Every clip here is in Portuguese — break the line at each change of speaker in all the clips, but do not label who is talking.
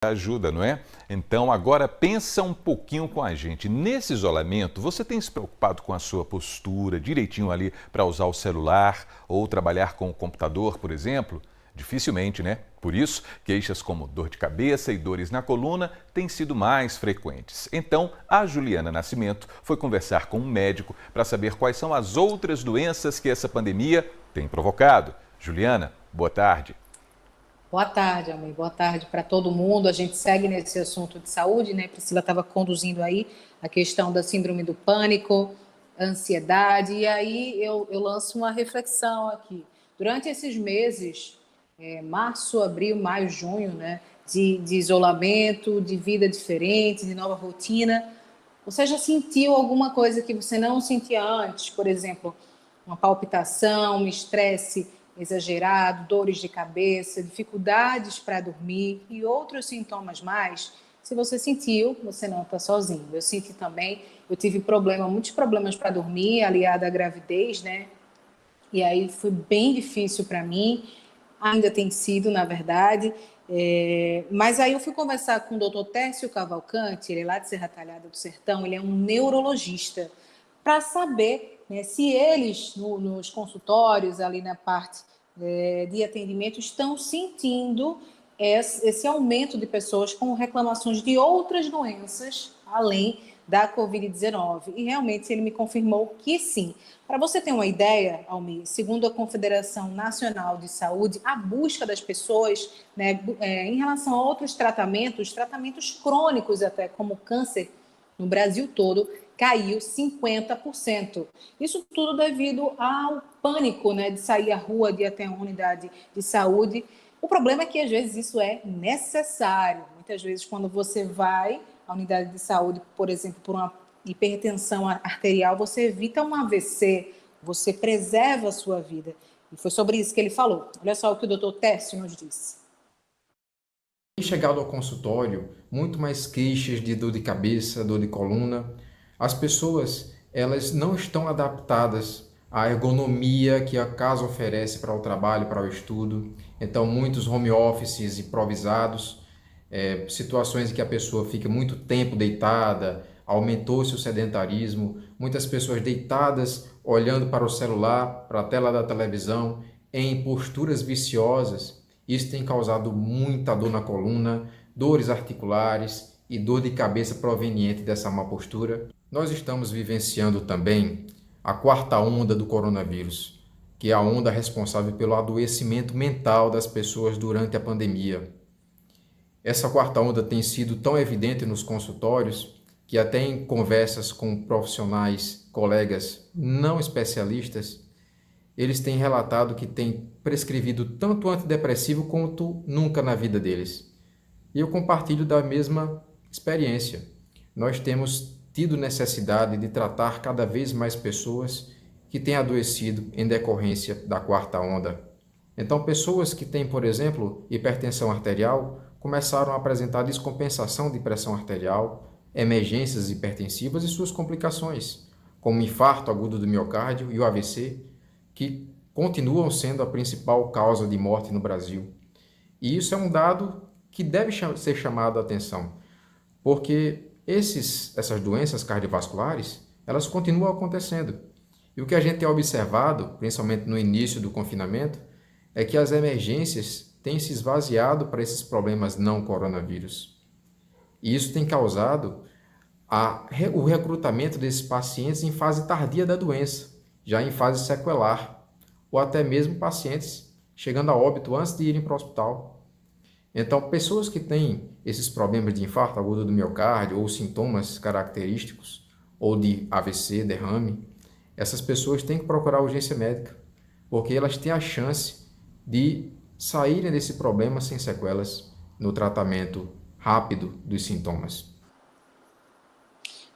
ajuda, não é? Então agora pensa um pouquinho com a gente. Nesse isolamento, você tem se preocupado com a sua postura direitinho ali para usar o celular ou trabalhar com o computador, por exemplo? Dificilmente, né? Por isso, queixas como dor de cabeça e dores na coluna têm sido mais frequentes. Então, a Juliana Nascimento foi conversar com um médico para saber quais são as outras doenças que essa pandemia tem provocado. Juliana, boa tarde.
Boa tarde, amigo. Boa tarde para todo mundo. A gente segue nesse assunto de saúde, né? Priscila estava conduzindo aí a questão da síndrome do pânico, ansiedade, e aí eu lanço uma reflexão aqui. Durante esses meses, março, abril, maio, junho, né? De isolamento, de vida diferente, de nova rotina, você já sentiu alguma coisa que você não sentia antes? Por exemplo, uma palpitação, um estresse exagerado, dores de cabeça, dificuldades para dormir e outros sintomas mais? Se você sentiu, você não está sozinho. Eu senti também, eu tive muitos problemas para dormir, aliado à gravidez, né? E aí foi bem difícil para mim, ainda tem sido, na verdade. Mas aí eu fui conversar com o doutor Tércio Cavalcante, ele é lá de Serra Talhada do Sertão, ele é um neurologista, para saber, né, se eles, nos consultórios, ali na parte de atendimento, estão sentindo esse aumento de pessoas com reclamações de outras doenças, além da Covid-19. E realmente ele me confirmou que sim. Para você ter uma ideia, Almir, segundo a Confederação Nacional de Saúde, a busca das pessoas, né, em relação a outros tratamentos crônicos até, como câncer, no Brasil todo, caiu 50%. Isso tudo devido ao pânico, né, de sair à rua, de ir até uma unidade de saúde. O problema é que, às vezes, isso é necessário. Muitas vezes, quando você vai à unidade de saúde, por exemplo, por uma hipertensão arterial, você evita um AVC, você preserva a sua vida. E foi sobre isso que ele falou. Olha só o que o doutor Tércio nos disse.
Tem chegado ao consultório muito mais queixas de dor de cabeça, dor de coluna. As pessoas, elas não estão adaptadas à ergonomia que a casa oferece para o trabalho, para o estudo. Então, muitos home offices improvisados, situações em que a pessoa fica muito tempo deitada, aumentou-se o sedentarismo, muitas pessoas deitadas, olhando para o celular, para a tela da televisão, em posturas viciosas. Isso tem causado muita dor na coluna, dores articulares e dor de cabeça proveniente dessa má postura. Nós estamos vivenciando também a quarta onda do coronavírus, que é a onda responsável pelo adoecimento mental das pessoas durante a pandemia. Essa quarta onda tem sido tão evidente nos consultórios que até em conversas com profissionais, colegas não especialistas, eles têm relatado que têm prescrevido tanto antidepressivo quanto nunca na vida deles. E eu compartilho da mesma experiência. Nós temos tido necessidade de tratar cada vez mais pessoas que têm adoecido em decorrência da quarta onda. Então, pessoas que têm, por exemplo, hipertensão arterial, começaram a apresentar descompensação de pressão arterial, emergências hipertensivas e suas complicações, como infarto agudo do miocárdio e o AVC, que continuam sendo a principal causa de morte no Brasil. E isso é um dado que deve ser chamado a atenção, porque essas doenças cardiovasculares, elas continuam acontecendo. E o que a gente tem observado, principalmente no início do confinamento, é que as emergências têm se esvaziado para esses problemas não coronavírus. E isso tem causado o recrutamento desses pacientes em fase tardia da doença, já em fase sequelar, ou até mesmo pacientes chegando a óbito antes de irem para o hospital. Então, pessoas que têm esses problemas de infarto agudo do miocárdio ou sintomas característicos, ou de AVC, derrame, essas pessoas têm que procurar urgência médica, porque elas têm a chance de saírem desse problema sem sequelas no tratamento rápido dos sintomas.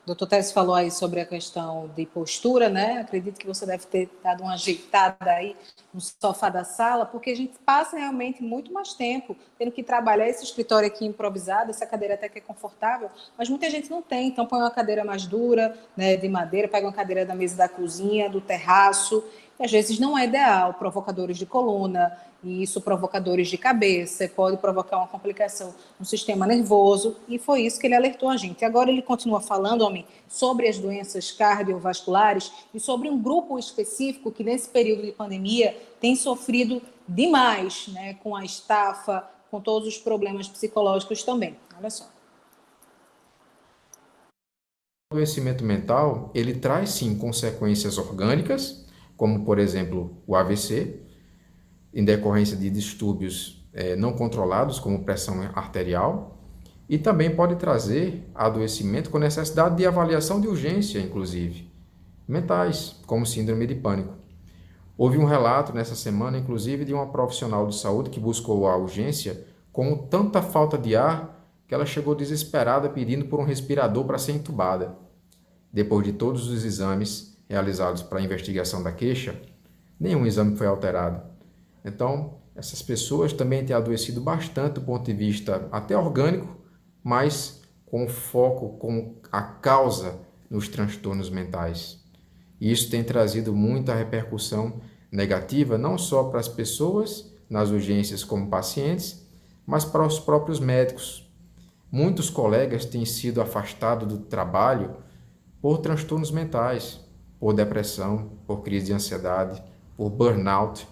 O doutor Tércio falou aí sobre a questão de postura, né? Acredito que você deve ter dado uma ajeitada aí no sofá da sala, porque a gente passa realmente muito mais tempo tendo que trabalhar esse escritório aqui improvisado, essa cadeira até que é confortável, mas muita gente não tem, então põe uma cadeira mais dura, né, de madeira, pega uma cadeira da mesa da cozinha, do terraço, e às vezes não é ideal, provocadores de coluna, e isso provoca dores de cabeça, pode provocar uma complicação no sistema nervoso, e foi isso que ele alertou a gente. Agora ele continua falando, homem, sobre as doenças cardiovasculares e sobre um grupo específico que nesse período de pandemia tem sofrido demais, né, com a estafa, com todos os problemas psicológicos também. Olha só.
O adoecimento mental, ele traz sim consequências orgânicas, como por exemplo o AVC, em decorrência de distúrbios não controlados, como pressão arterial, e também pode trazer adoecimento com necessidade de avaliação de urgência, inclusive, mentais, como síndrome de pânico. Houve um relato nessa semana, inclusive, de uma profissional de saúde que buscou a urgência com tanta falta de ar que ela chegou desesperada pedindo por um respirador para ser entubada. Depois de todos os exames realizados para a investigação da queixa, nenhum exame foi alterado. Então, essas pessoas também têm adoecido bastante do ponto de vista até orgânico, mas com foco, com a causa nos transtornos mentais. E isso tem trazido muita repercussão negativa, não só para as pessoas nas urgências como pacientes, mas para os próprios médicos. Muitos colegas têm sido afastados do trabalho por transtornos mentais, por depressão, por crise de ansiedade, por burnout,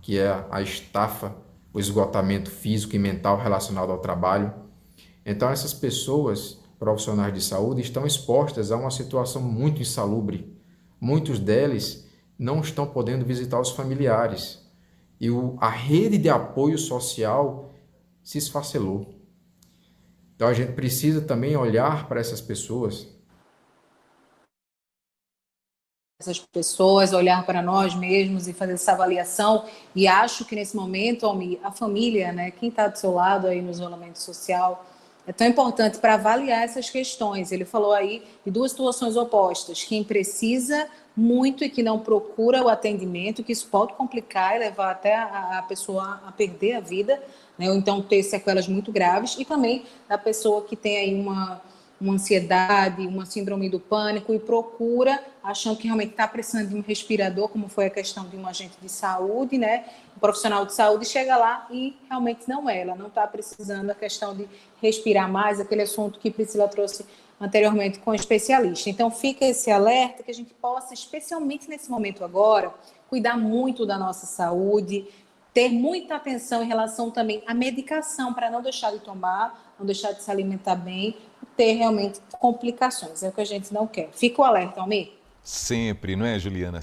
que é a estafa, o esgotamento físico e mental relacionado ao trabalho. Então, essas pessoas, profissionais de saúde, estão expostas a uma situação muito insalubre. Muitos deles não estão podendo visitar os familiares e a rede de apoio social se esfacelou. Então, a gente precisa também olhar para essas pessoas,
olhar para nós mesmos e fazer essa avaliação. E acho que nesse momento, Almi, a família, né, quem está do seu lado aí no isolamento social, é tão importante para avaliar essas questões. Ele falou aí de duas situações opostas: quem precisa muito e que não procura o atendimento, que isso pode complicar e levar até a pessoa a perder a vida, né, ou então ter sequelas muito graves, e também da pessoa que tem aí uma ansiedade, uma síndrome do pânico e procura, achando que realmente está precisando de um respirador, como foi a questão de um agente de saúde, né? Um profissional de saúde chega lá e realmente não é, ela não está precisando, a questão de respirar mais, aquele assunto que Priscila trouxe anteriormente com o especialista. Então fica esse alerta que a gente possa, especialmente nesse momento agora, cuidar muito da nossa saúde, ter muita atenção em relação também à medicação, para não deixar de tomar, não deixar de se alimentar bem, ter realmente complicações. É o que a gente não quer. Fica o alerta, Almir.
Sempre, não é, Juliana?